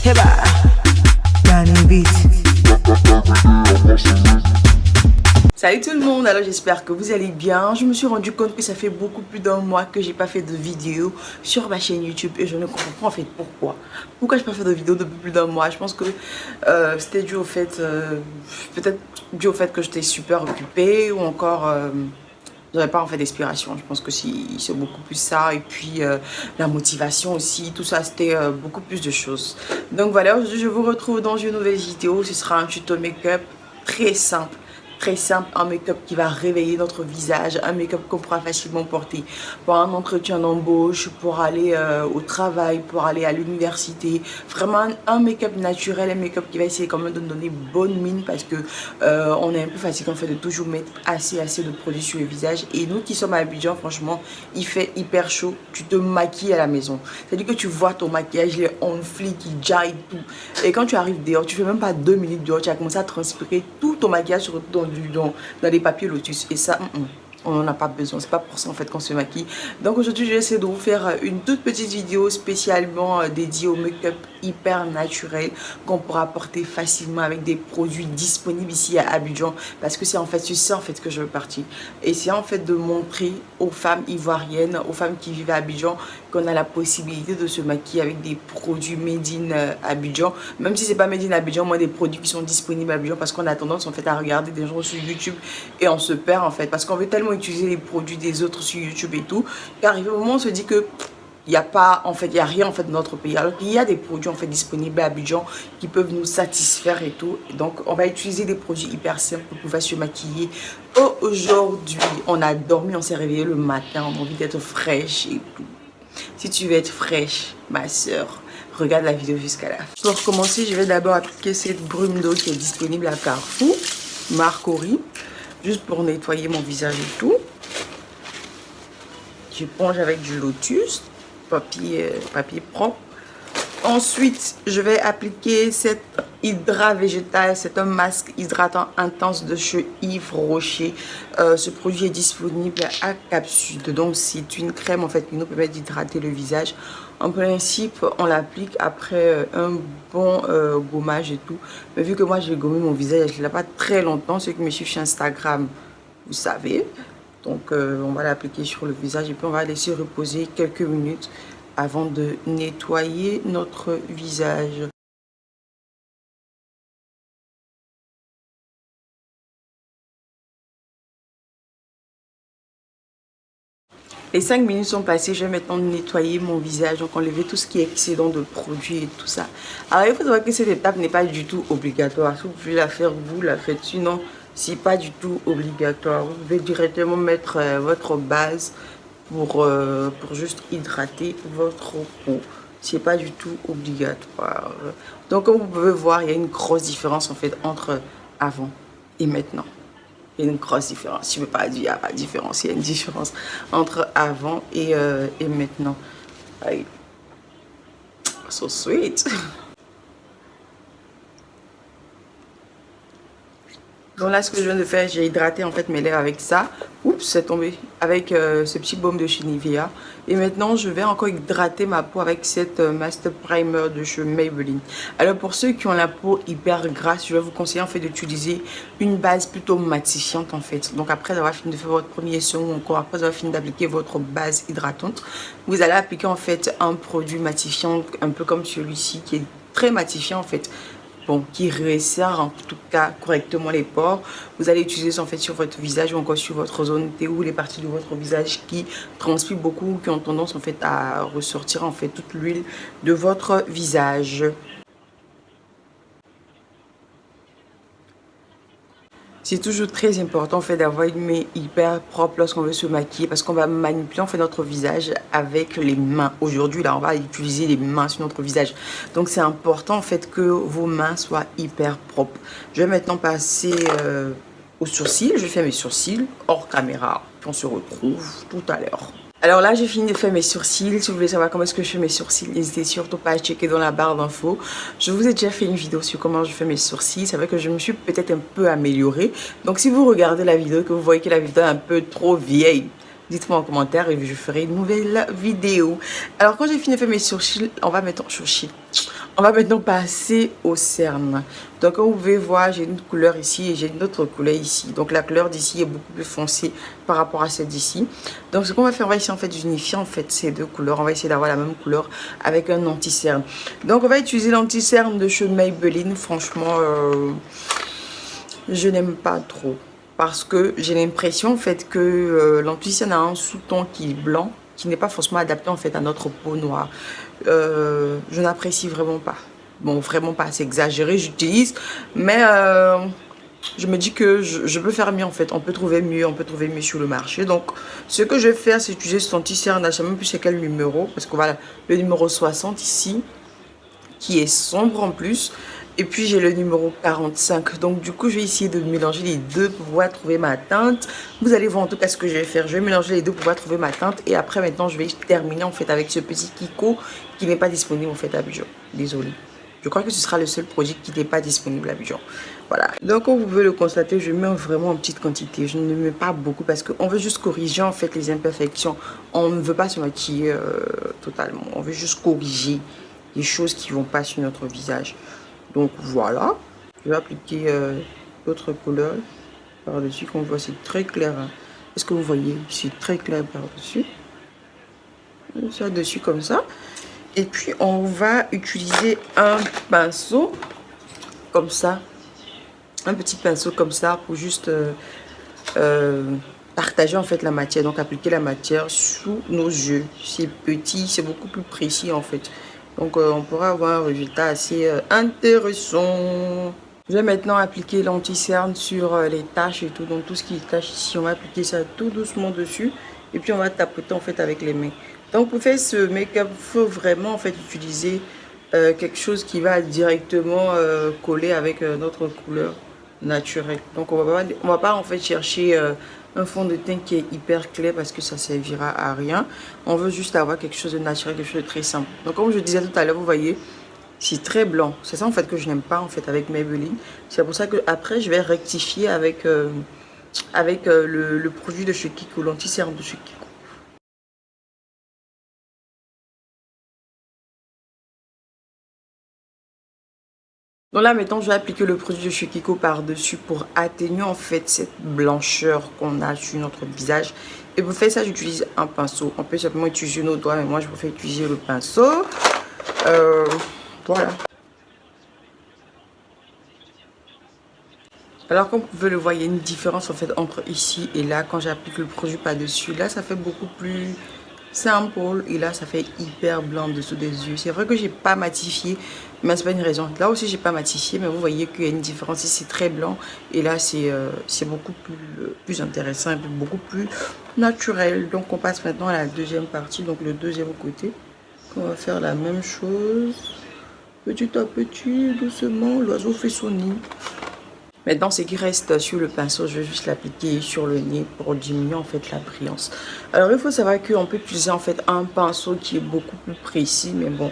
Heba, Danny Beat. Salut tout le monde, alors j'espère que vous allez bien. Je me suis rendu compte que ça fait beaucoup plus d'un mois que j'ai pas fait de vidéo sur ma chaîne YouTube et je ne comprends pas en fait pourquoi. Pourquoi je n'ai pas fait de vidéo depuis plus d'un mois? Je pense que c'était dû au fait, peut-être dû au fait que j'étais super occupée ou encore j'avais pas en fait d'inspiration. Je pense que c'est beaucoup plus ça et puis la motivation aussi, tout ça c'était beaucoup plus de choses. Donc voilà, aujourd'hui je vous retrouve dans une nouvelle vidéo. Ce sera un tuto make-up très simple. Très simple, un make-up qui va réveiller notre visage, un make-up qu'on pourra facilement porter pour un entretien d'embauche, pour aller au travail, pour aller à l'université. Vraiment un make-up naturel, un make-up qui va essayer quand même de nous donner bonne mine parce que on est un peu fatigué en fait de toujours mettre assez de produits sur le visage. Et nous qui sommes à Abidjan, franchement, il fait hyper chaud, tu te maquilles à la maison. C'est-à-dire que tu vois ton maquillage, il est on flic, il jaille tout. Et quand tu arrives dehors, tu fais même pas 2 minutes dehors, tu as commencé à transpirer tout ton maquillage sur ton dans les papiers lotus et ça on n'en a pas besoin, c'est pas pour ça en fait qu'on se maquille. Donc aujourd'hui je vais essayer de vous faire une toute petite vidéo spécialement dédiée au make-up hyper naturel qu'on pourra porter facilement avec des produits disponibles ici à Abidjan, parce que c'est en fait ça en fait que je veux partir, et c'est en fait de montrer aux femmes ivoiriennes, aux femmes qui vivent à Abidjan, qu'on a la possibilité de se maquiller avec des produits made in Abidjan, même si c'est pas made in Abidjan, moi des produits qui sont disponibles à Abidjan, parce qu'on a tendance en fait à regarder des gens sur YouTube et on se perd en fait, parce qu'on veut tellement utiliser les produits des autres sur YouTube et tout, qu'arrivé au moment on se dit que il n'y a pas, en fait, il n'y a rien en fait dans notre pays. Alors qu'il y a des produits en fait disponibles à Abidjan qui peuvent nous satisfaire et tout. Et donc on va utiliser des produits hyper simples pour pouvoir se maquiller. Aujourd'hui, on a dormi, on s'est réveillé le matin, on a envie d'être fraîche et tout. Si tu veux être fraîche, ma soeur, regarde la vidéo jusqu'à la fin. Pour commencer, je vais d'abord appliquer cette brume d'eau qui est disponible à Carrefour, marque Ori, juste pour nettoyer mon visage et tout. J'éponge avec du lotus, papier propre. Ensuite, je vais appliquer cet hydrat végétal. C'est un masque hydratant intense de chez Yves Rocher. Ce produit est disponible à capsule. Donc, c'est une crème en fait qui nous permet d'hydrater le visage. En principe, on l'applique après un bon gommage et tout. Mais vu que moi, j'ai gommé mon visage, je ne l'ai pas très longtemps. Ceux qui me suivent sur Instagram, vous savez. Donc, on va l'appliquer sur le visage et puis on va laisser reposer quelques minutes avant de nettoyer notre visage. Les 5 minutes sont passées, je vais maintenant nettoyer mon visage, donc enlever tout ce qui est excédent de produits et tout ça. Alors il faut savoir que cette étape n'est pas du tout obligatoire. Si vous pouvez la faire, vous la faites. Sinon, c'est pas du tout obligatoire. Vous pouvez directement mettre votre base pour juste hydrater votre peau. C'est pas du tout obligatoire. Donc comme vous pouvez voir, il y a une grosse différence en fait entre avant et maintenant. Il y a une grosse différence. Je ne peux pas dire qu'il n'y a pas de différence. Il y a une différence entre avant et maintenant. Like, so sweet. Donc là, ce que je viens de faire, j'ai hydraté en fait mes lèvres avec ça. Oups, c'est tombé. Avec ce petit baume de chez Nivea. Et maintenant, je vais encore hydrater ma peau avec cette Master Primer de chez Maybelline. Alors pour ceux qui ont la peau hyper grasse, je vais vous conseiller en fait d'utiliser une base plutôt matifiante en fait. Donc après avoir fini de faire votre premier soin ou encore après avoir fini d'appliquer votre base hydratante, vous allez appliquer en fait un produit matifiant un peu comme celui-ci qui est très matifiant en fait. Bon, qui resserre en tout cas correctement les pores. Vous allez utiliser ça en fait sur votre visage ou encore sur votre zone T ou les parties de votre visage qui transpirent beaucoup, qui ont tendance en fait à ressortir en fait toute l'huile de votre visage. C'est toujours très important en fait d'avoir une main hyper propre lorsqu'on veut se maquiller, parce qu'on va manipuler en fait notre visage avec les mains. Aujourd'hui là on va utiliser les mains sur notre visage, donc c'est important en fait que vos mains soient hyper propres. Je vais maintenant passer aux sourcils. Je vais faire mes sourcils hors caméra, puis on se retrouve tout à l'heure. Alors là, j'ai fini de faire mes sourcils. Si vous voulez savoir comment est-ce que je fais mes sourcils, n'hésitez surtout pas à checker dans la barre d'infos. Je vous ai déjà fait une vidéo sur comment je fais mes sourcils. C'est vrai que je me suis peut-être un peu améliorée. Donc si vous regardez la vidéo et que vous voyez que la vidéo est un peu trop vieille, Dites-moi en commentaire et je ferai une nouvelle vidéo. Alors quand j'ai fini de faire mes sourcils, on va maintenant passer au cerne. Donc comme vous pouvez voir, j'ai une couleur ici et j'ai une autre couleur ici. Donc la couleur d'ici est beaucoup plus foncée par rapport à celle d'ici. Donc ce qu'on va faire, on va essayer en fait d'unifier en fait ces deux couleurs. On va essayer d'avoir la même couleur avec un anti-cerne. Donc on va utiliser l'anti-cerne de chez Maybelline. Franchement, je n'aime pas trop. Parce que j'ai l'impression en fait que l'anti-cerne a un sous-ton qui est blanc, qui n'est pas forcément adapté en fait à notre peau noire. Je n'apprécie vraiment pas. Bon, vraiment pas, c'est exagéré, j'utilise. Mais je me dis que je peux faire mieux en fait. On peut trouver mieux sur le marché. Donc, ce que je vais faire, c'est utiliser cet anti-cerne. Je ne sais même plus c'est quel numéro. Parce que voilà, le numéro 60 ici, qui est sombre en plus. Et puis j'ai le numéro 45. Donc du coup je vais essayer de mélanger les deux pour pouvoir trouver ma teinte. Vous allez voir en tout cas ce que je vais faire. Je vais mélanger les deux pour pouvoir trouver ma teinte. Et après maintenant je vais terminer en fait avec ce petit Kiko qui n'est pas disponible en fait à Abidjan. Désolée. Je crois que ce sera le seul produit qui n'est pas disponible à Abidjan. Voilà. Donc comme vous pouvez le constater, je mets vraiment en petite quantité. Je ne mets pas beaucoup parce qu'on veut juste corriger en fait les imperfections. On ne veut pas se maquiller totalement. On veut juste corriger les choses qui vont pas sur notre visage. Donc voilà, je vais appliquer d'autres couleurs par-dessus, qu'on voit, c'est très clair. Hein. Est-ce que vous voyez? C'est très clair par-dessus. Ça dessus comme ça. Et puis on va utiliser un pinceau comme ça. Un petit pinceau comme ça pour juste partager en fait la matière. Donc appliquer la matière sous nos yeux. C'est petit, c'est beaucoup plus précis en fait. Donc on pourra avoir un résultat assez intéressant. Je vais maintenant appliquer l'anti-cerne sur les taches et tout. Donc tout ce qui est tache ici, on va appliquer ça tout doucement dessus. Et puis on va tapoter en fait avec les mains. Donc pour faire ce make-up, il faut vraiment en fait utiliser quelque chose qui va directement coller avec notre couleur naturelle. Donc on va pas en fait chercher un fond de teint qui est hyper clair parce que ça servira à rien. On veut juste avoir quelque chose de naturel, quelque chose de très simple. Donc comme je disais tout à l'heure, vous voyez, c'est très blanc. C'est ça en fait que je n'aime pas en fait avec Maybelline. C'est pour ça que après je vais rectifier avec le produit de chez Kiko, l'anti-cerne de chez Kiko. Donc là maintenant je vais appliquer le produit de chez Kiko par-dessus pour atténuer en fait cette blancheur qu'on a sur notre visage. Et pour faire ça j'utilise un pinceau. On peut simplement utiliser nos doigts mais moi je préfère utiliser le pinceau. Voilà. Alors comme vous pouvez le voir, il y a une différence en fait entre ici et là quand j'applique le produit par-dessus. Là ça fait beaucoup plus simple et là ça fait hyper blanc dessous des yeux. C'est vrai que j'ai pas matifié, mais c'est pas une raison. Là aussi j'ai pas matifié, mais vous voyez qu'il y a une différence ici, c'est très blanc et là c'est beaucoup plus intéressant et beaucoup plus naturel. Donc on passe maintenant à la deuxième partie, donc le deuxième côté. On va faire la même chose petit à petit, doucement. L'oiseau fait son nid. Maintenant, ce qui reste sur le pinceau, je vais juste l'appliquer sur le nez pour diminuer en fait la brillance. Alors, il faut savoir qu'on peut utiliser en fait un pinceau qui est beaucoup plus précis, mais bon,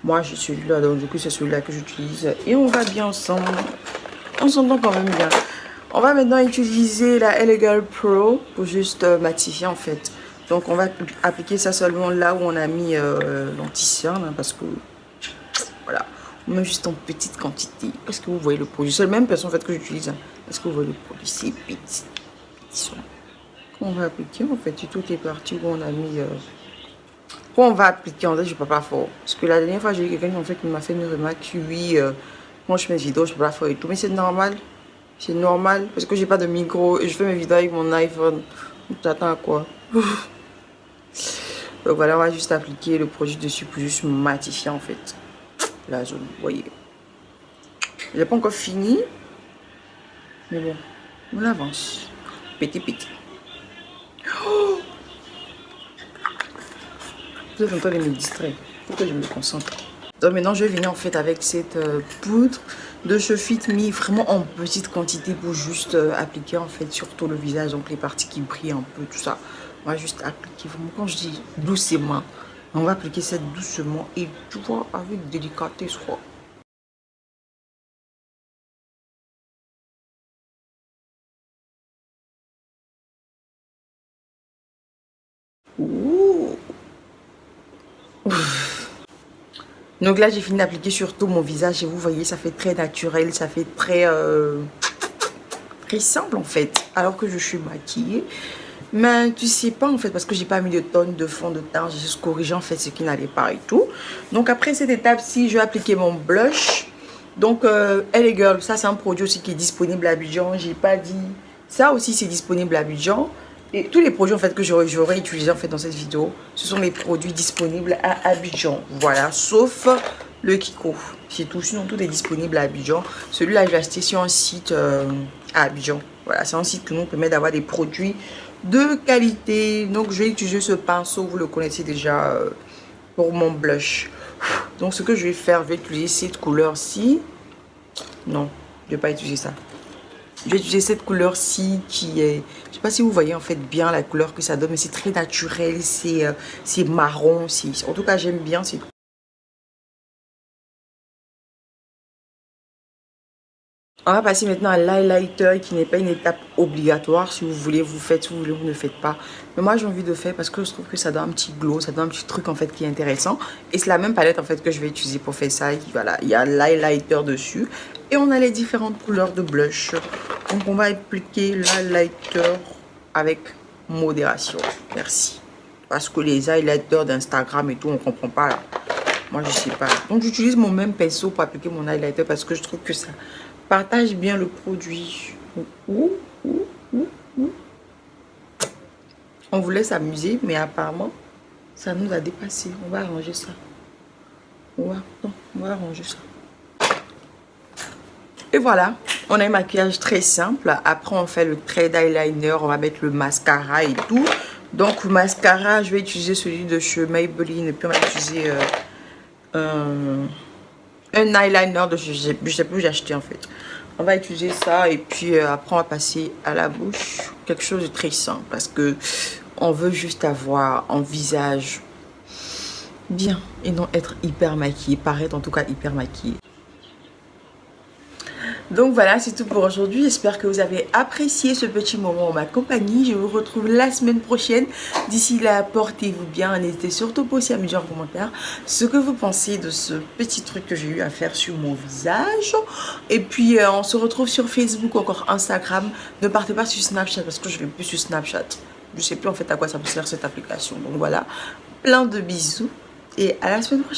moi j'ai celui-là, donc du coup c'est celui-là que j'utilise et on va bien ensemble. On s'entend quand même bien. On va maintenant utiliser la Elegant Pro pour juste matifier en fait. Donc on va appliquer ça seulement là où on a mis l'anti-cerne hein, parce que voilà. On met juste en petite quantité. Est-ce que vous voyez le produit? C'est le même personne en fait que j'utilise. Hein. Est-ce que vous voyez le produit? C'est petit. On va appliquer en fait. Tout est parti où on a mis. Quand on va appliquer, en fait, je ne peux pas fort. Parce que la dernière fois, j'ai eu quelqu'un en fait, qui m'a fait une remarque. Oui, quand je fais mes vidéos, je ne peux pas fort et tout. Mais c'est normal. C'est normal. Parce que j'ai pas de micro et je fais mes vidéos avec mon iPhone. T'attends à quoi? Donc voilà, on va juste appliquer le produit dessus pour juste matifier en fait la zone. Vous voyez. J'ai pas encore fini. Mais bon, on avance. Petit, petit. Oh, vous êtes en train de me distraire. Faut que je me concentre. Donc maintenant, je vais venir en fait avec cette poudre de chez Fit Me, vraiment en petite quantité pour juste appliquer en fait sur tout le visage. Donc les parties qui brillent un peu, tout ça. On va juste appliquer vraiment, quand je dis doucement, on va appliquer ça doucement et tu vois, avec délicatesse quoi. Ouh. Donc là, j'ai fini d'appliquer sur tout mon visage et vous voyez, ça fait très naturel, ça fait très simple en fait, alors que je suis maquillée. Mais tu sais pas en fait, parce que j'ai pas mis de tonne de fond de teint, j'ai juste corrigé en fait ce qui n'allait pas et tout. Donc après cette étape-ci, je vais appliquer mon blush. Donc LA Girl, ça c'est un produit aussi qui est disponible à Abidjan, j'ai pas dit. Ça aussi c'est disponible à Abidjan. Et tous les produits en fait que j'aurais utilisé en fait dans cette vidéo, ce sont les produits disponibles à Abidjan. Voilà, sauf le Kiko. C'est tout, sinon tout est disponible à Abidjan. Celui-là, je l'ai acheté sur un site à Abidjan. Voilà, c'est un site qui nous permet d'avoir des produits de qualité. Donc, je vais utiliser ce pinceau, vous le connaissez déjà, pour mon blush. Donc, ce que je vais faire, je vais utiliser cette couleur-ci. Non, je ne vais pas utiliser ça. Je vais utiliser cette couleur-ci qui est... Je ne sais pas si vous voyez en fait bien la couleur que ça donne, mais c'est très naturel, c'est marron. En tout cas, j'aime bien. On va passer maintenant à l'highlighter qui n'est pas une étape obligatoire. Si vous voulez, vous faites. Si vous voulez, vous ne faites pas. Mais moi, j'ai envie de faire parce que je trouve que ça donne un petit glow, ça donne un petit truc en fait qui est intéressant. Et c'est la même palette en fait que je vais utiliser pour faire ça. Et voilà, il y a l'highlighter dessus. Et on a les différentes couleurs de blush. Donc, on va appliquer l'highlighter avec modération. Merci. Parce que les highlighters d'Instagram et tout, on ne comprend pas là. Moi, je sais pas. Donc, j'utilise mon même pinceau pour appliquer mon highlighter parce que je trouve que ça partage bien le produit. On voulait s'amuser, mais apparemment, ça nous a dépassé. On va arranger ça. On va arranger ça. Et voilà, on a un maquillage très simple. Après, on fait le trait d'eyeliner. On va mettre le mascara et tout. Donc, le mascara, je vais utiliser celui de chez Maybelline. Et puis, on va utiliser un eyeliner de chez... Je sais plus où j'ai acheté en fait. On va utiliser ça et puis après, on va passer à la bouche. Quelque chose de très simple parce que on veut juste avoir un visage bien et non être hyper maquillé. Paraître en tout cas hyper maquillé. Donc voilà, c'est tout pour aujourd'hui. J'espère que vous avez apprécié ce petit moment en ma compagnie. Je vous retrouve la semaine prochaine. D'ici là, portez-vous bien. N'hésitez surtout pas aussi à me dire en commentaire ce que vous pensez de ce petit truc que j'ai eu à faire sur mon visage. Et puis, on se retrouve sur Facebook ou encore Instagram. Ne partez pas sur Snapchat parce que je ne vais plus sur Snapchat. Je ne sais plus en fait à quoi ça peut servir cette application. Donc voilà, plein de bisous et à la semaine prochaine.